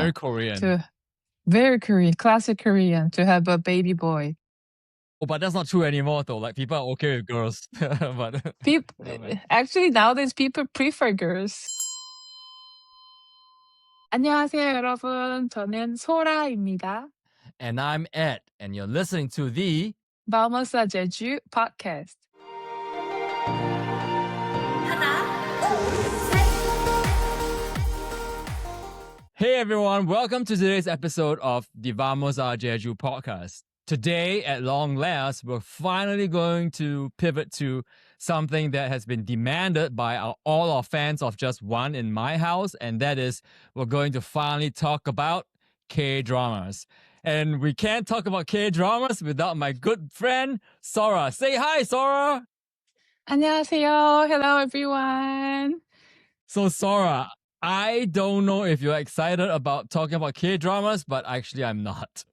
Very Korean. Very Korean, classic Korean, to have a baby boy. Oh, but that's not true anymore though. Like people are okay with girls. But Actually, nowadays people prefer girls. 안녕하세요, 여러분. 저는 소라입니다. And I'm Ed, and you're listening to the Vamos a Jeju podcast. Hey everyone, welcome to today's episode of the Vamos a Jeju podcast. Today, at long last, we're finally going to pivot to something that has been demanded by all our fans of just one in my house, and that is we're going to finally talk about K-dramas. And we can't talk about K-dramas without my good friend, Sora. Say hi, Sora! 안녕하세요. Hello, everyone. So, Sora, I don't know if you're excited about talking about K-dramas, but actually I'm not.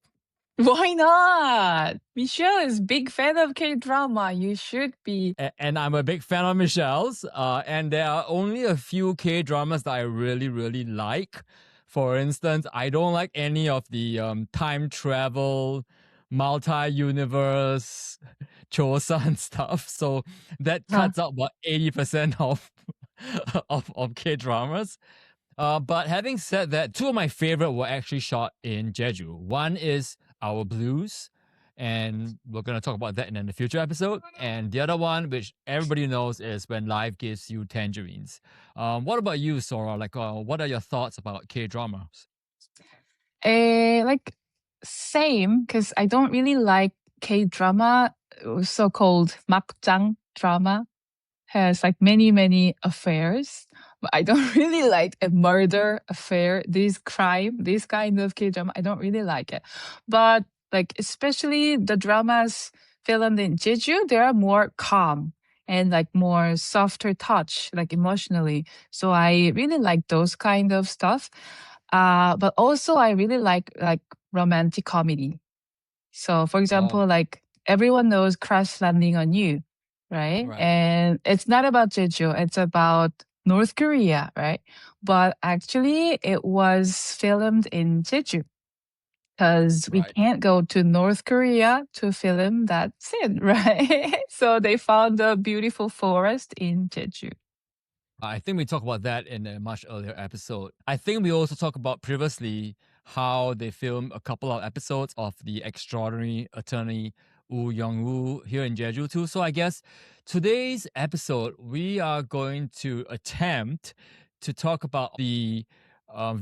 Why not? Michelle is big fan of K-drama. You should be. And I'm a big fan of Michelle's. And there are only a few K-dramas that I really, really like. For instance, I don't like any of the time travel, multi-universe, Chosan stuff. So that cuts out about 80% of K-dramas. But having said that, two of my favorite were actually shot in Jeju. One is Our Blues, and we're going to talk about that in a future episode. And the other one, which everybody knows, is When Life Gives You Tangerines. What about you, Sora? Like, what are your thoughts about K-dramas? Same, because I don't really like K-drama, so-called makjang drama. Has like many affairs, but I don't really like a murder affair, this kind of K-drama. I don't really like it. But like especially the dramas filmed in Jeju, they are more calm and like more softer touch, like emotionally. So I really like those kind of stuff. But also I really like romantic comedy. So for example, like everyone knows Crash Landing on You. Right? And it's not about Jeju, it's about North Korea, right? But actually, it was filmed in Jeju because we can't go to North Korea to film that scene, right? So they found a beautiful forest in Jeju. I think we talked about that in a much earlier episode. I think we also talked about previously how they filmed a couple of episodes of The Extraordinary Attorney Woo Young-woo here in Jeju too. So I guess today's episode, we are going to attempt to talk about the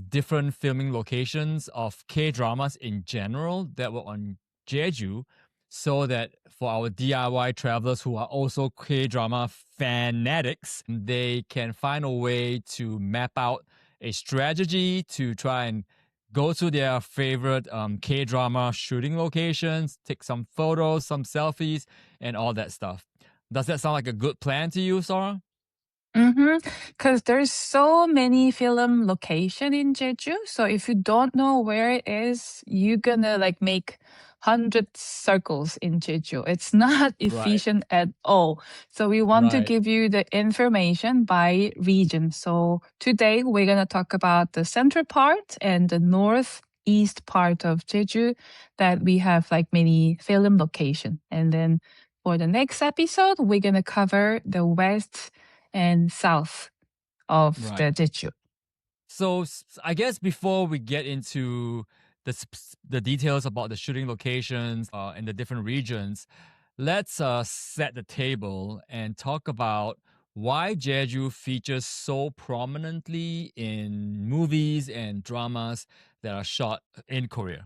different filming locations of K-dramas in general that were on Jeju, so that for our DIY travelers who are also K-drama fanatics, they can find a way to map out a strategy to try and go to their favorite K-drama shooting locations, take some photos, some selfies, and all that stuff. Does that sound like a good plan to you, Sora? Because there's so many film location in Jeju. So if you don't know where it is, you're gonna like make 100 circles in Jeju. It's not efficient at all. So we want to give you the information by region. So today we're gonna talk about the central part and the northeast part of Jeju that we have like many film location. And then for the next episode, we're gonna cover the west and south of the Jeju. So I guess before we get into the details about the shooting locations and the different regions, let's set the table and talk about why Jeju features so prominently in movies and dramas that are shot in Korea.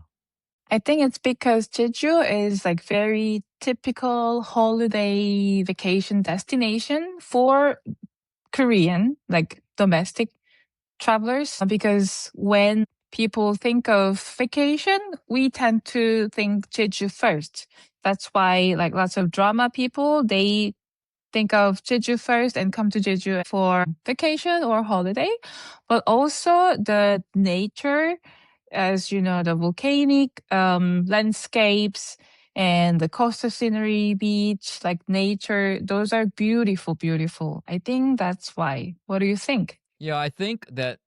I think it's because Jeju is like very typical holiday vacation destination for Korean, like domestic travelers. Because when people think of vacation, we tend to think Jeju first. That's why like lots of drama people, they think of Jeju first and come to Jeju for vacation or holiday. But also the nature, as you know, the volcanic landscapes and the coastal scenery, beach, like nature, those are beautiful, beautiful. I think that's why. What do you think? Yeah, I think that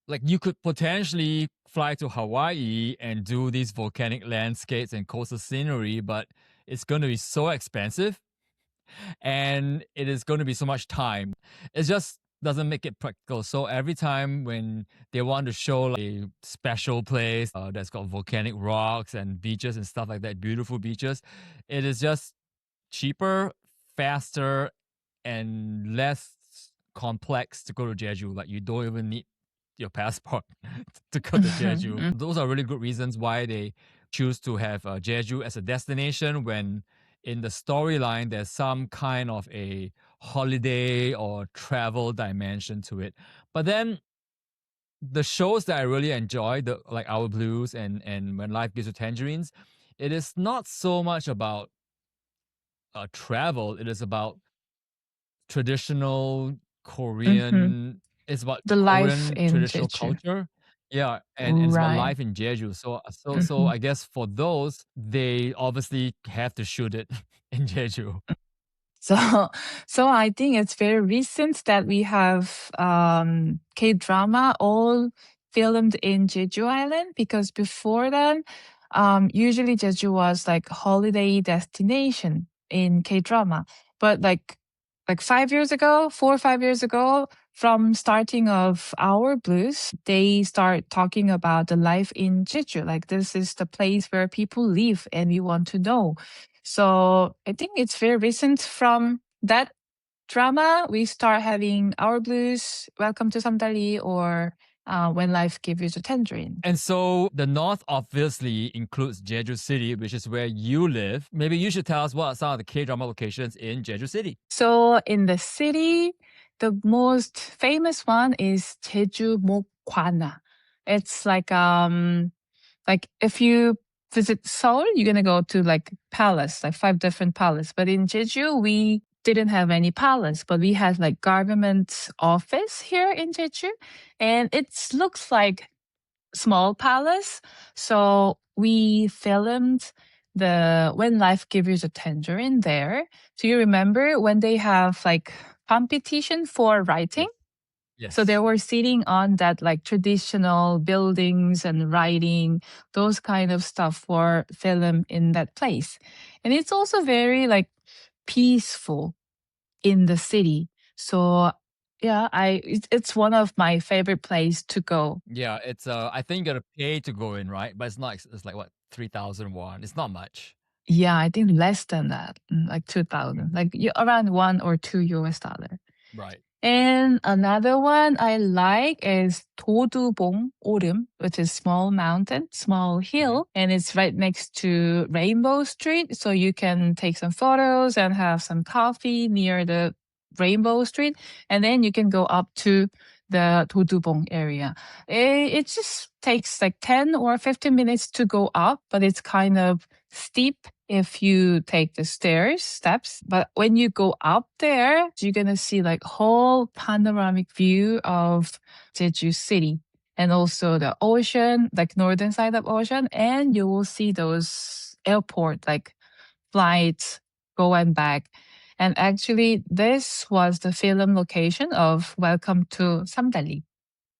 like you could potentially fly to Hawaii and do these volcanic landscapes and coastal scenery, but it's going to be so expensive and it is going to be so much time. It just doesn't make it practical. So every time when they want to show like a special place that's got volcanic rocks and beaches and stuff like that, beautiful beaches, it is just cheaper, faster, and less complex to go to Jeju. Like you don't even need your passport to go to Jeju. Those are really good reasons why they choose to have Jeju as a destination when in the storyline there's some kind of a holiday or travel dimension to it. But then the shows that I really enjoy, the like Our Blues and When Life Gives You Tangerines, it is not so much about travel. It is about traditional Mhm. Korean. It's about The life Korean in traditional Jeju. culture. Yeah, and it's about Right. life in Jeju. So Mhm. I guess for those, they obviously have to shoot it in Jeju. So, so I think it's very recent that we have K drama all filmed in Jeju Island because before then, usually Jeju was like a holiday destination in K drama. But like 5 years ago, 4 or 5 years ago, from starting of Our Blues, they start talking about the life in Jeju. Like this is the place where people live, and we want to know. So I think it's very recent from that drama. We start having Our Blues, Welcome to Samdali, or When Life Gives You Tangerines. And so the north obviously includes Jeju City, which is where you live. Maybe you should tell us what are some of the K drama locations in Jeju City. So in the city, the most famous one is Jeju Mokwana. It's like if you visit Seoul, you're gonna go to like palace, like 5 different palace. But in Jeju, we didn't have any palace, but we had like government office here in Jeju, and it looks like small palace. So we filmed the When Life Gives You a Tangerine there. Do you remember when they have like competition for writing? Yes. So they Yes. were sitting on that like traditional buildings and writing those kind of stuff for film in that place. And it's also very like peaceful in the city. So yeah, it's one of my favorite place to go. Yeah, it's I think you gotta pay to go in, right? But it's not it's like what, 3,000 won. It's not much. Yeah, I think less than that, like 2000, like around $1 or $2. Right. And another one I like is 도두봉 오름, which is small mountain, small Mhm. hill, and it's right next to Rainbow Street. So you can take some photos and have some coffee near the Rainbow Street, and then you can go up to the 도두봉 area. It just takes like 10 or 15 minutes to go up, but it's kind of steep if you take the steps. But when you go up there, you're gonna see like whole panoramic view of Jeju City and also the ocean, like northern side of ocean, and you will see those airport like flights go and back. And actually, this was the film location of Welcome to Samdali.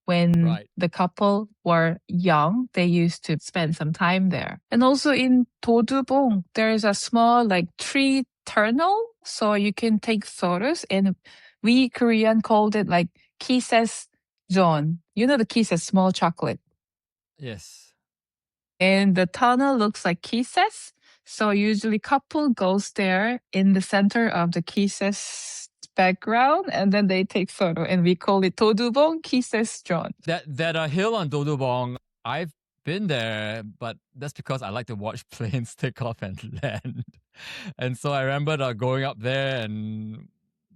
When Right. the couple were young, they used to spend some time there. And also in Dodubong, there is a small like tree tunnel, so you can take photos. And we Korean called it like kisses zone. You know the kisses, small chocolate. Yes. And the tunnel looks like kisses. So usually couple goes there in the center of the kisses background, and then they take photo, and we call it Dodubong kisses zone. That hill on Dodobong, I've been there, but that's because I like to watch planes take off and land. And so I remember going up there and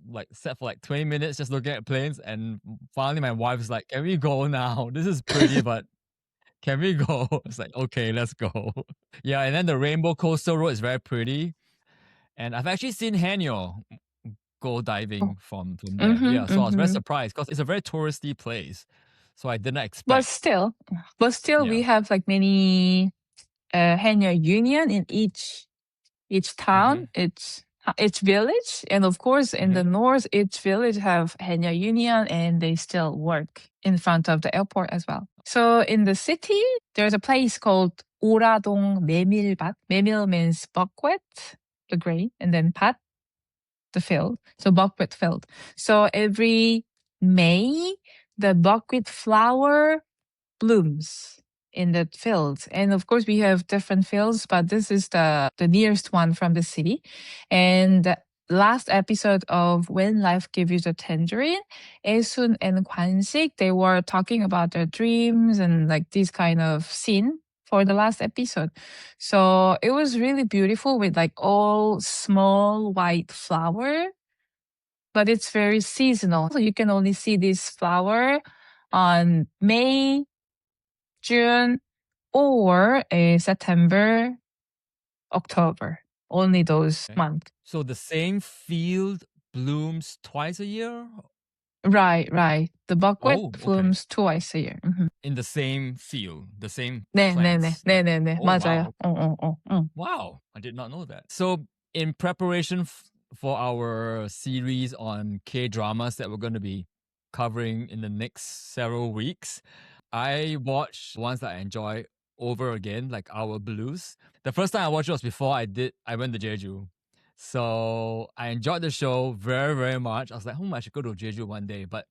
like sat for like 20 minutes just looking at planes. And finally, my wife was like, "Can we go now? This is pretty, but can we go?" It's like, "Okay, let's go." Yeah, and then the Rainbow Coastal Road is very pretty. And I've actually seen Hanyo go diving from there. Mhm, Yeah, so I was very mhm. surprised because it's a very touristy place. So I didn't But expect. still but still, Yeah. we have, like, many, Haenyeo union in each town. Hmm. It's each village, and of course in the Hmm. north each village have Haenyeo Union and they still work in front of the airport as well. So in the city there's a place called 오라동 메밀밭. 메밀 means buckwheat, the grain, and then 밭, the field. So buckwheat field. So every May the buckwheat flower blooms in the fields. And of course, we have different fields, but this is the nearest one from the city. And the last episode of When Life Gives You the Tangerine, Esun and Kwansik, they were talking about their dreams and like this kind of scene for the last episode. So it was really beautiful with like all small white flower, but it's very seasonal. So you can only see this flower on May, June, or September, October. Only those Okay. months. So the same field blooms twice a year? Right, right. The buckwheat Oh, okay. blooms twice a year. In the same field, the same 네네네. plants. Like, 네네네. oh, 맞아요. wow. 응. Wow, I did not know that. So, in preparation for our series on K dramas that we're going to be covering in the next several weeks, I watched ones that I enjoy over again, like Our Blues. The first time I watched it was before I went to Jeju. So I enjoyed the show very, very much. I was like, I should go to Jeju one day. But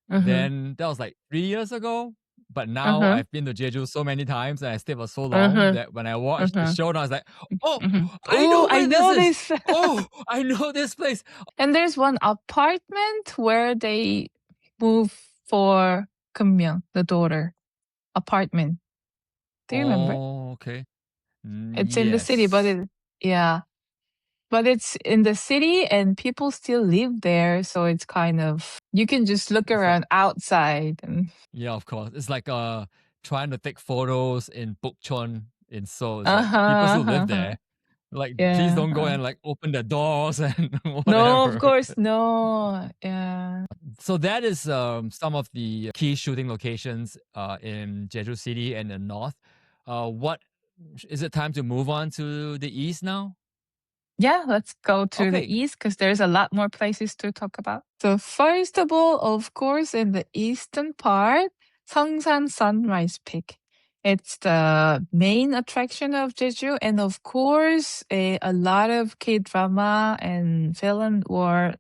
Mhm. then that was like 3 years ago. But now Mhm. I've been to Jeju so many times and I stayed for so long Mhm. that when I watched the Mhm. show, I was like, oh, Mhm. I Ooh, know I where this know is. this. Oh, I know this place. And there's one apartment where they move for Kunmyeong, the daughter. Apartment. Do you remember? Oh, okay. It's in the city, but Yes. yeah. But it's in the city and people still live there, so it's kind of you can just look It's like, around outside and yeah, of course. It's like trying to take photos in Bukchon in Seoul. It's like uh-huh, people still live uh-huh. there. Like, please Yeah. don't go and like open the doors and No, of whatever. course, no. Yeah. So that is some of the key shooting locations in Jeju City and the north. What is it time to move on to the east now? Yeah, let's go to the Okay, east because there's a lot more places to talk about. So first of all, of course, in the eastern part, Seongsan Sunrise Peak. It's the main attraction of Jeju, and of course, a lot of K-drama and film were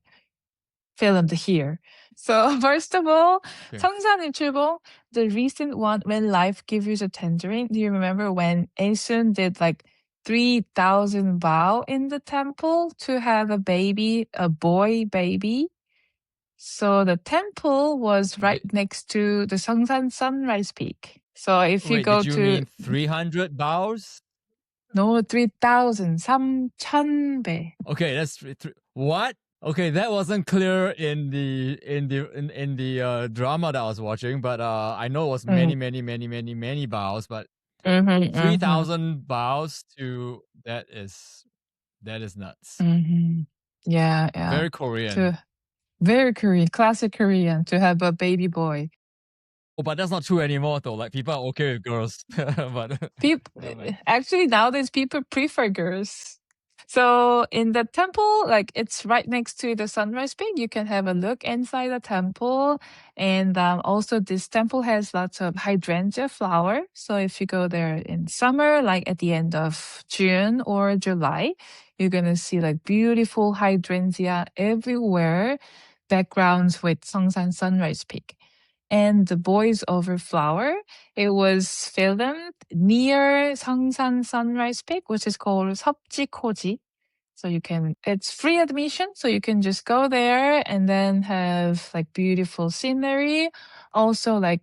filmed here. So first of all, okay. Seongsan Ilchulbong, the recent one, When Life Gives You a Tangerine. Do you remember when Aesun did like 3,000 vow in the temple to have a baby, a boy baby? So the temple was right Did, next to the Seongsan Sunrise Peak. So if you wait, go did you to mean 300 bows? no 3,000, 3,000배. Okay, that's what? Okay, that wasn't clear in the drama that I was watching, but I know it was many, 음, many, many, many, many bows, but mhm, mhm, 3,000 bows to that is nuts. mhm. Yeah, yeah. Very Korean. To very Korean, classic Korean to have a baby boy. Oh, but that's not true anymore though. Like people are okay with girls, but Peop never mind. Actually, nowadays people prefer girls. So in the temple, like it's right next to the sunrise peak, you can have a look inside the temple. And also, this temple has lots of hydrangea flower. So if you go there in summer, like at the end of June or July, you're gonna see like beautiful hydrangea everywhere, backgrounds with Seongsan Sunrise Peak. And the boys over flower, it was filmed near Seongsan Sunrise Peak, which is called 섭지코지. So it's free admission, so you can just go there and then have like beautiful scenery. Also, like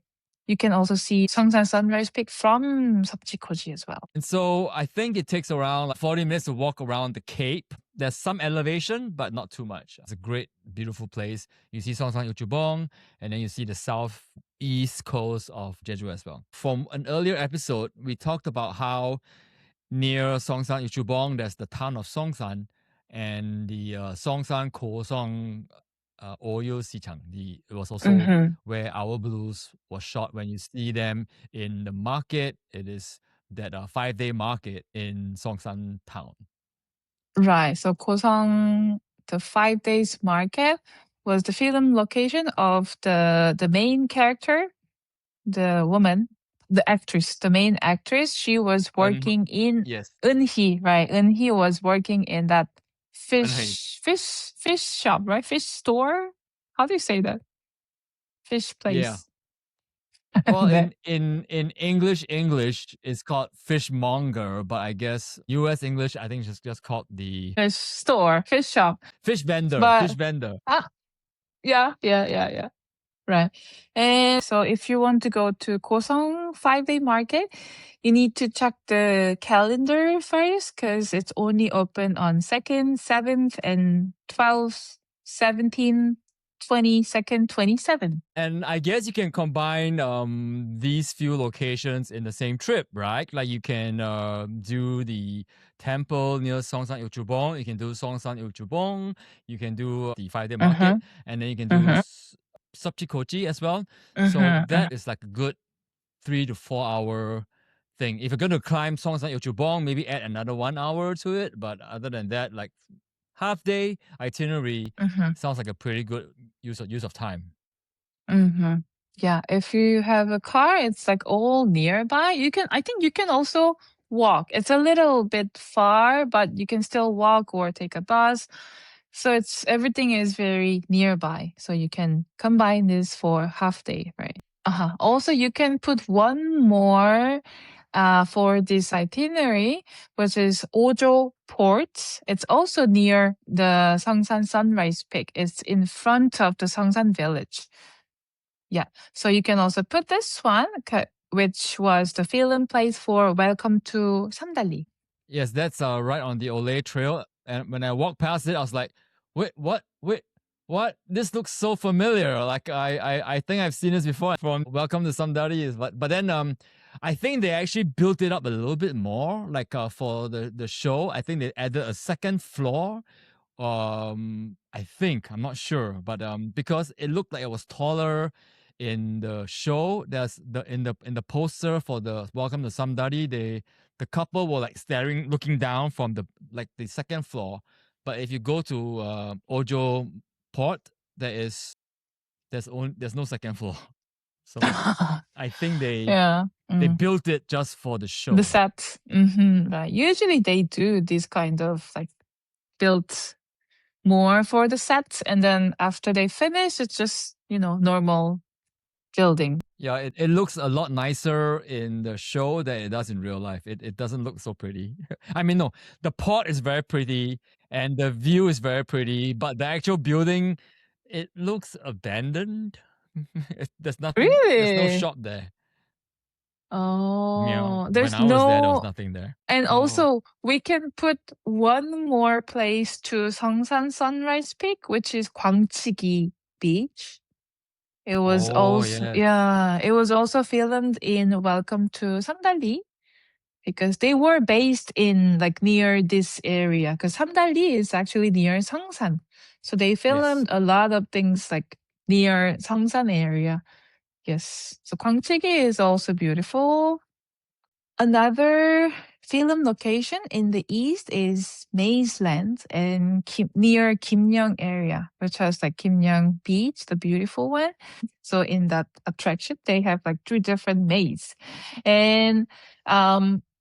you can also see Seongsan Sunrise Peak from 섭지코지 as well. And so I think it takes around like 40 minutes to walk around the Cape. There's some elevation, but not too much. It's a great, beautiful place. You see Songsang Yuchubong, and then you see the southeast coast of Jeju as well. From an earlier episode, we talked about how near Songsan Ichubong, there's the town of Songsan and the Songsan Kosong oil sichang. It was also Mm-hmm. where Our Blues was shot. When you see them in the market, it is that 5-day market in Songsan town. Right. So Kosong, the 5 days market was the film location of the main character, the woman, the actress, the main actress. She was And working in yes, Eunhee, right? Eunhee was working in that and hey, fish shop, right? Fish store. How do you say that? Fish yeah. place. Well, There. in English, it's called fishmonger, but I guess U.S. English, I think it's just called the Fish store, fish shop. fish vendor. But Fish vendor. ah, yeah. Right. And so if you want to go to Kosong 5 day market, you need to check the calendar first because it's only open on 2nd, 7th, and 12th, 17th, 22nd, 27th. And I guess you can combine these few locations in the same trip, right? Like you can do the temple near Songsan Ilchubong, you can do Songsan Ilchubong, you can do the 5 day Uh-huh. market, and then you can do Uh-huh. Subchikochi as well. So Uh-huh. that is like a good 3 to 4 hour thing. If you're going to climb Songsan Ilchubong, maybe add another 1 hour to it. But other than that, like half day itinerary Uh-huh. sounds like a pretty good use of time. Mm-hmm. Yeah, if you have a car, it's like all nearby. I think you can also walk. It's a little bit far, but you can still walk or take a bus. So everything is very nearby. So you can combine this for half day, right? Uh-huh. Also, you can put one more for this itinerary, which is Ojo Port. It's also near the Sangsan Sunrise Peak. It's in front of the Sangsan village. Yeah. So you can also put this one, which was the film place for Welcome to Samdali. Yes, that's right on the Olay Trail. And when I walked past it, I was like, wait, what? Wait, what? This looks so familiar. Like I think I've seen this before from Welcome to Samdari. But then I think they actually built it up a little bit more. Like for the show, I think they added a second floor. I think I'm not sure, but because it looked like it was taller in the show. There's the poster for the Welcome to Samdari. The couple were like staring, looking down from the second floor. But if you go to Ojo Port, there's no second floor. So I think Yeah. they Mm. built it just for the The show. set. Right. Usually they do this kind of like built more for the set. And then after they finish, it's just, normal building. Yeah, it looks a lot nicer in the show than it does in real life. It doesn't look so pretty. I mean, no, the port is very pretty and the view is very pretty, but the actual building, it looks abandoned. There's nothing, there's no Really? shop there. Yeah, Oh, when there's I was there was no. nothing there. And Oh, also, we can put one more place to Songsan Sunrise Peak, which is Gwangchigi Beach. It was oh also, yes, yeah, it was also filmed in Welcome to Samdali because they were based in like near this area because Samdali is actually near Songsan. So they yes. filmed a lot of things like near Songsan area. Yes. So Gwangchigi is also beautiful. Another film location in the east is Maze Land and near Kimyeong area, which has like Kimyeong Beach, the beautiful one. So in that attraction, they have like three different mazes, and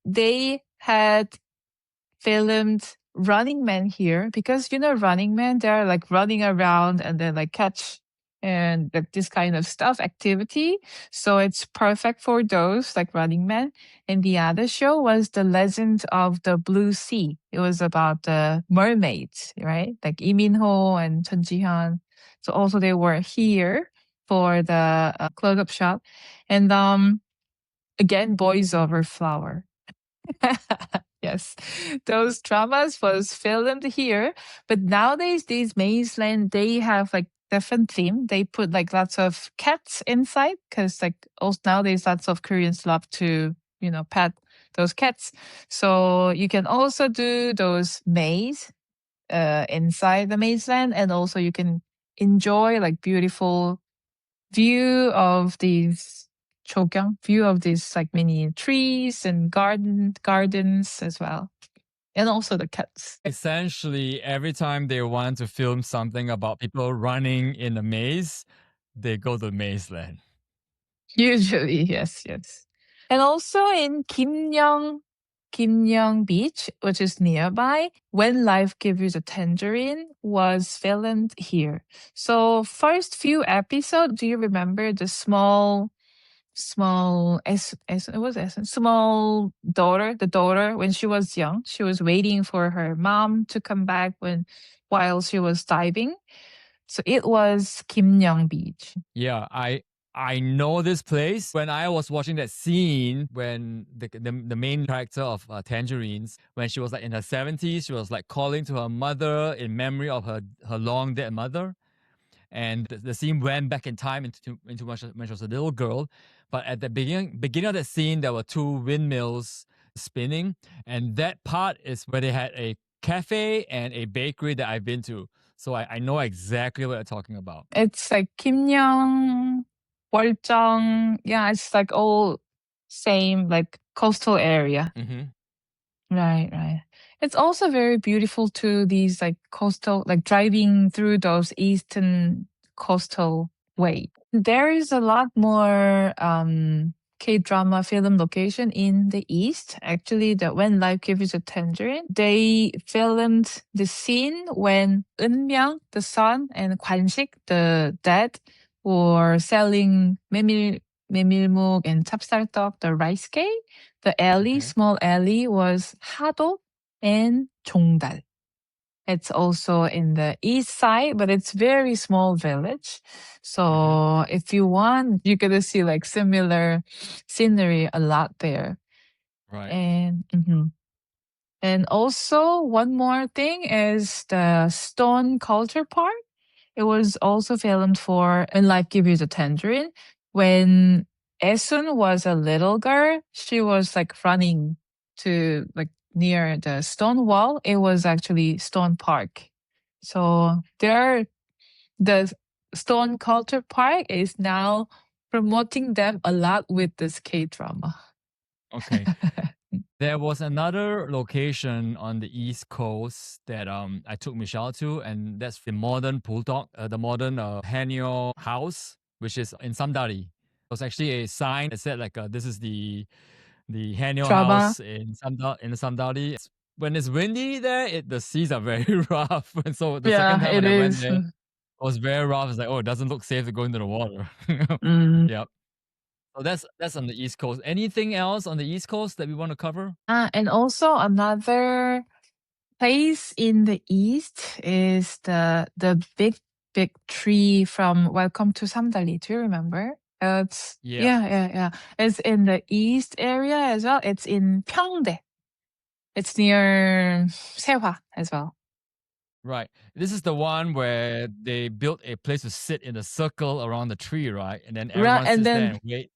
they had filmed Running Man here because Running Man, they're like running around and then like catch and like this kind of stuff activity. So it's perfect for those like Running Man. And the other show was The Legend of the Blue Sea. It was about the mermaids, right? Like Lee Min-ho and Chun Ji-hyun. So also they were here for the close-up shot. And again, Boys Over Flower. Yes, those dramas was filmed here, but nowadays these Mazeland they have like different theme. They put like lots of cats inside because like also nowadays lots of Koreans love to pet those cats. So you can also do those maze inside the Mazeland, and also you can enjoy like beautiful view of these view of these like mini trees and gardens as well. And also the cats. Essentially, every time they want to film something about people running in a maze, they go to maze land. Usually, yes, yes. And also in Kimyeong Beach, which is nearby, When Life Gives You the Tangerine was filmed here. So first few episodes, do you remember the it was small daughter, the daughter when she was young, she was waiting for her mom to come back while she was diving. So it was Kimyeong Beach. Yeah, I know this place. When I was watching that scene, when the main character of Tangerines, when she was like in her 70s, she was like calling to her mother in memory of her long dead mother. And the scene went back in time into when she was a little girl. But at the beginning of that scene, there were two windmills spinning, and that part is where they had a cafe and a bakery that I've been to. So I know exactly what you're talking about. It's like Kimyeong, Woljeong. Yeah, it's like all same like coastal area. Mm-hmm. Right, right. It's also very beautiful to these like coastal, like driving through those eastern coastal way. There is a lot more K-drama film location in the east. Actually, the When Life Gives You a Tangerine, they filmed the scene when Eunmyeong, the son, and Kwan-sik, the dad, were selling 메밀묵 and 찹쌀떡, the rice cake. The alley, Okay. small alley, was 하도 and 종달. It's also in the east side, but it's very small village. Mm-hmm. So if you want, you're gonna see like similar scenery a lot there. Right. And also one more thing is the Stone Culture Park. It was also filmed for In Life Gives You the Tangerine. When Esun was a little girl, she was like running to like near the stone wall. It was actually Stone Park. So the Stone Culture Park is now promoting them a lot with this K drama. Okay. There was another location on the East Coast that I took Michelle to, and that's the modern bulldog, the modern Hanyo house, which is in Samdali. There was actually a sign that said like this is the Hanyo Drama. house in Samdali. When it's windy there, the seas are very rough. And so the second Yeah, time it when I went is. there, it was very rough. It's like, oh, it doesn't look safe to go into the water. Mm. Yep. So that's on the East Coast. Anything else on the East Coast that we want to cover? And also another place in the east is the big tree from Welcome to Samdali. Do you remember? It's Yeah. yeah. It's in the east area as well. It's in Pyeongdae. It's near Sehwa as well. Right. This is the one where they built a place to sit in a circle around the tree, right? And then Right, everyone and sits there then and wait.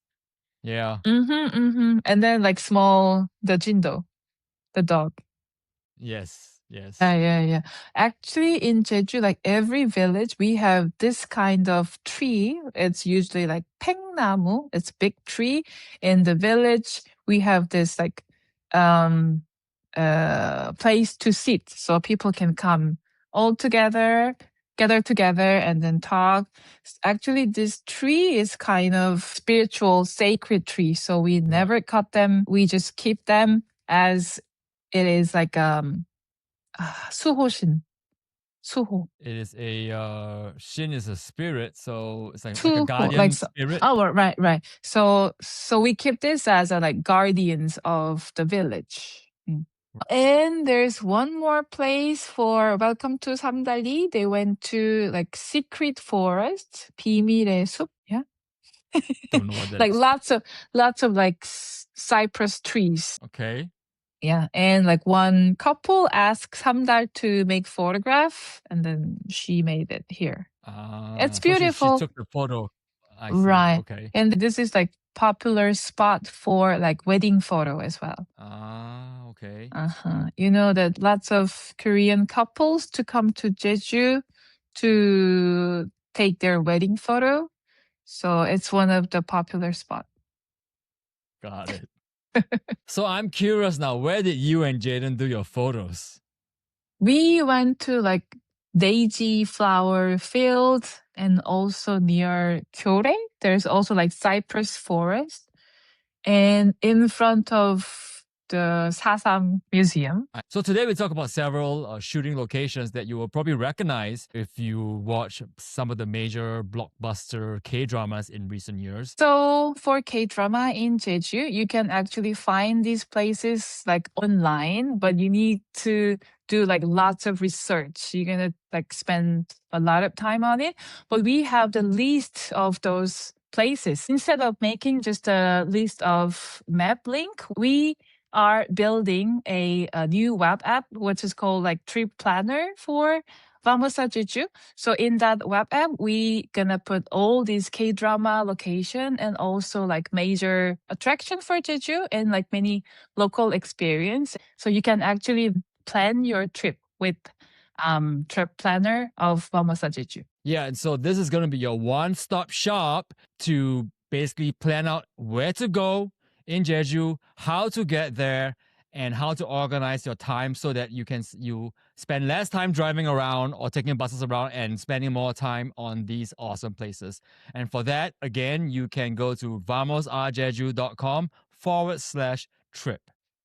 Yeah. and then like small the Jindo, the dog. Yes. Yeah, Yes. yeah, yeah. Actually, in Jeju, like every village, we have this kind of tree. It's usually like 팽나무. It's big tree. In the village, we have this like um place to sit, so people can come all together, gather together, and then talk. Actually, this tree is kind of spiritual, sacred tree. So we Right. never cut them. We just keep them as it is like 수호신. 수호. It is a Shin is a spirit, so it's like a 수호. Like guardian so, spirit. oh right, right. So we keep this as a like guardians of the village. And there's one more place for Welcome to Samdali. They went to like secret forest, 비밀의 숲. Yeah. Don't know what that Like is. lots of like cypress trees. Okay. Yeah, and like one couple asked Samdal to make photograph, and then she made it here. It's So she beautiful, took the photo. I see. right? Okay. And this is like popular spot for like wedding photo as well. Okay. You know that lots of Korean couples to come to Jeju to take their wedding photo. So it's one of the popular spot. Got it. So I'm curious now, where did you and Jaden do your photos? We went to like daisy flower field and also near Kyoto. There's also like cypress forest and in front of the Sasam Museum. So today we talk about several shooting locations that you will probably recognize if you watch some of the major blockbuster K-dramas in recent years. So for K-drama in Jeju, you can actually find these places like online, but you need to do like lots of research. You're gonna like spend a lot of time on it. But we have the list of those places. Instead of making just a list of map link, we are building a new web app, which is called like Trip Planner for Vamos a Jeju. So in that web app, we gonna put all these K-drama location and also like major attraction for Jeju and like many local experience. So you can actually plan your trip with Trip Planner of Vamos a Jeju. Yeah, and so this is going to be your one-stop shop to basically plan out where to go in Jeju, how to get there, and how to organize your time so that you spend less time driving around or taking buses around and spending more time on these awesome places. And for that, again, you can go to vamosarjeju.com/trip.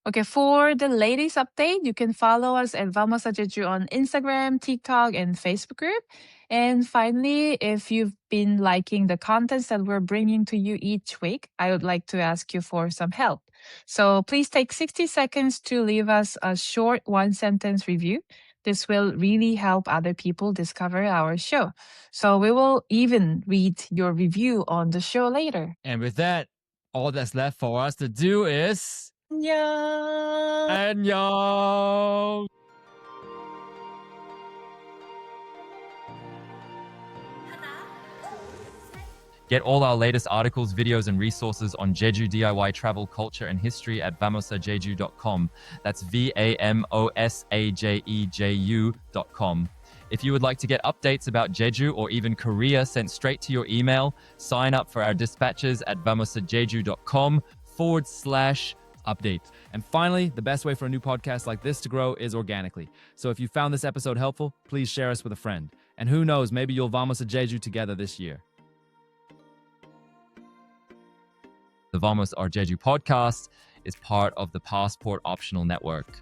Okay, for the latest update, you can follow us at Vamos a Jeju on Instagram, TikTok, and Facebook group. And finally, if you've been liking the contents that we're bringing to you each week, I would like to ask you for some help. So please take 60 seconds to leave us a short one-sentence review. This will really help other people discover our show. So we will even read your review on the show later. And with that, all that's left for us to do is 안녕. 안녕. Get all our latest articles, videos, and resources on Jeju DIY travel, culture, and history at vamosajeju.com. That's VAMOSAJEJU.com. If you would like to get updates about Jeju or even Korea sent straight to your email, sign up for our dispatches at vamosajeju.com/update. And finally, the best way for a new podcast like this to grow is organically. So if you found this episode helpful, please share us with a friend. And who knows, maybe you'll Vamos a Jeju together this year. The Vamos or Jeju podcast is part of the Passport Optional Network.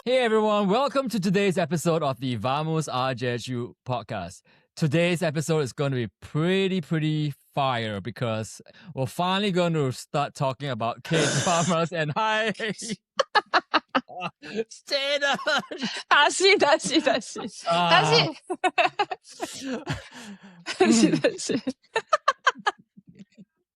Hey everyone, welcome to today's episode of the Vamos a Jeju podcast. Today's episode is going to be pretty fire because we're finally going to start talking about K-dramas and hi. Jaden. 다시. Ah. 다시.